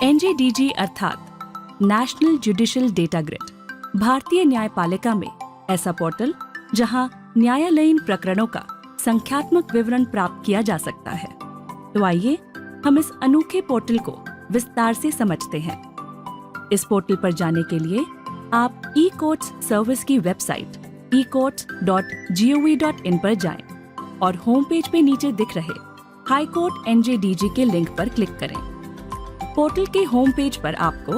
NJDG अर्थात national judicial data grid भारतीय न्यायपालिका में ऐसा पोर्टल जहां न्यायालयीन प्रकरणों का संख्यात्मक विवरण प्राप्त किया जा सकता है। तो आइए हम इस अनोखे पोर्टल को विस्तार से समझते हैं। इस पोर्टल पर जाने के लिए आप ई-कोर्ट्स सर्विस की वेबसाइट ecourts.gov.in पर जाएं और होम पेज पे नीचे दिख रहे हाई कोर्ट NJDG के लिंक पर क्लिक करें। पोर्टल के होम पेज पर आपको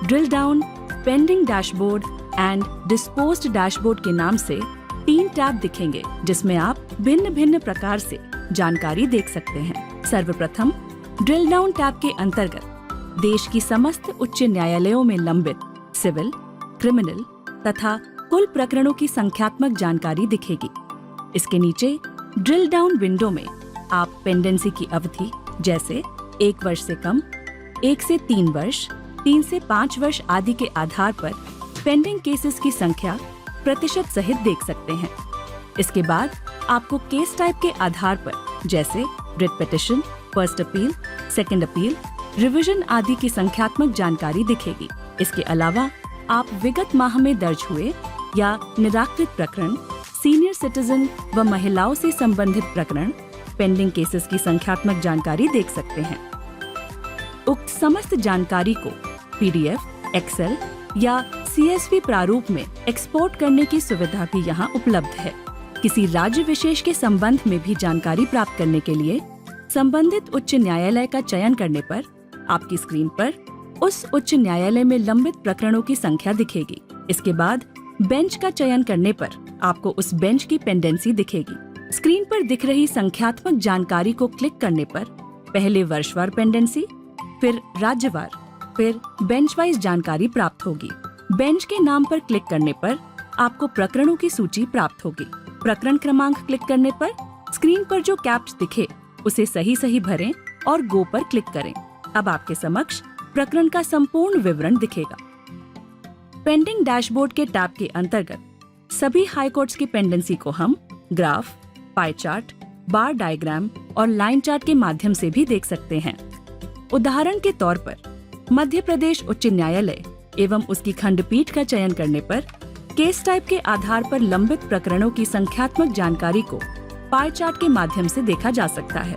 drill down, pending dashboard and disposed dashboard के नाम से 3 टैब दिखेंगे, जिसमें आप भिन्न भिन्न प्रकार से जानकारी देख सकते हैं। सर्वप्रथम ड्रिल डाउन टैब के अंतर्गत देश की समस्त उच्च न्यायालयों में लंबित सिविल, क्रिमिनल तथा कुल प्रकरणों की संख्यात्मक जानकारी दिखेगी। इसके नीचे ड्रिल डाउन विंडो में आप पेंडेंसी की अवधि जैसे 1 वर्ष से कम, 1 से 3 वर्ष, 3 से 5 वर्ष आदि के आधार पर पेंडिंग केसेस की संख्या प्रतिशत सहित देख सकते हैं। इसके बाद आपको केस टाइप के आधार पर जैसे writ petition, first appeal, second appeal, revision आदि की संख्यात्मक जानकारी दिखेगी। इसके अलावा आप विगत माह में दर्ज हुए या निराकृत प्रकरण, सीनियर सिटीजन व महिलाओं से संबंधित प्रकरण, पेंडिंग केसेस की संख्यात्मक जानकारी देख सकते हैं। उक्त समस्त जानकारी को PDF, एक्सेल या CSV प्रारूप में एक्सपोर्ट करने की सुविधा भी यहाँ उपलब्ध है। किसी राज्य विशेष के संबंध में भी जानकारी प्राप्त करने के लिए संबंधित उच्च न्यायालय का चयन करने पर आपकी स्क्रीन पर उस उच्च न्यायालय में लंबित प्रकरणों की संख्या दिखेगी। इसके बाद बेंच का चयन करने पर आपको उस बेंच की पेंडेंसी दिखेगी। स्क्रीन पर दिख रही संख्यात्मक जानकारी को क्लिक करने पर पहले वर्षवार पेंडेंसी, फिर राज्यवार, फिर बेंच वाइज जानकारी प्राप्त होगी। बेंच के नाम पर क्लिक करने पर आपको प्रकरणों की सूची प्राप्त होगी। प्रकरण क्रमांक क्लिक करने पर स्क्रीन पर जो कैप्स दिखे उसे सही भरें और गो पर क्लिक करें। अब आपके समक्ष प्रकरण का संपूर्ण विवरण दिखेगा। पेंडिंग डैशबोर्ड के टैब के अंतर्गत सभी हाई कोर्ट्स की पेंडेंसी को हम ग्राफ, पाई चार्ट, बार डायग्राम और लाइन चार्ट के माध्यम से भी देख सकते हैं। उदाहरण के तौर पर मध्य प्रदेश उच्च न्यायालय एवं उसकी खंडपीठ का चयन करने पर केस टाइप के आधार पर लंबित प्रकरणों की संख्यात्मक जानकारी को पाई चार्ट के माध्यम से देखा जा सकता है।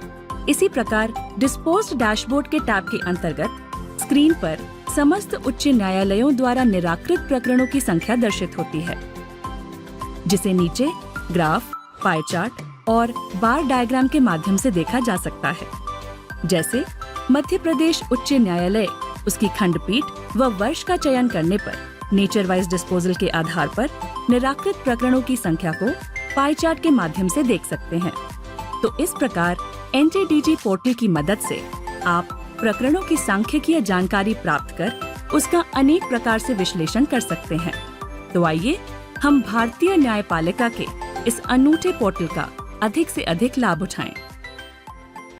इसी प्रकार डिस्पोज्ड डैशबोर्ड के टैब के अंतर्गत स्क्रीन पर समस्त उच्च न्यायालयों द्वारा निराकृत प्रकरणों की संख्या दर्शित होती है, जिसे नीचे ग्राफ, पाई चार्ट और बार डायग्राम के माध्यम से देखा जा सकता है। जैसे मध्य प्रदेश उच्च न्यायालय उसकी खंडपीठ व वर्ष का चयन करने पर नेचर वाइज डिस्पोजल के आधार पर निराकृत प्रकरणों की संख्या को पाई चार्ट के माध्यम से देख सकते हैं। तो इस प्रकार NJDG पोर्टल की मदद से आप प्रकरणों की सांख्यिकीय जानकारी प्राप्त कर उसका अनेक प्रकार से विश्लेषण कर सकते हैं। तो आइए हम भारतीय न्यायपालिका के इस अनूठे पोर्टल का अधिक से अधिक लाभ उठाएं।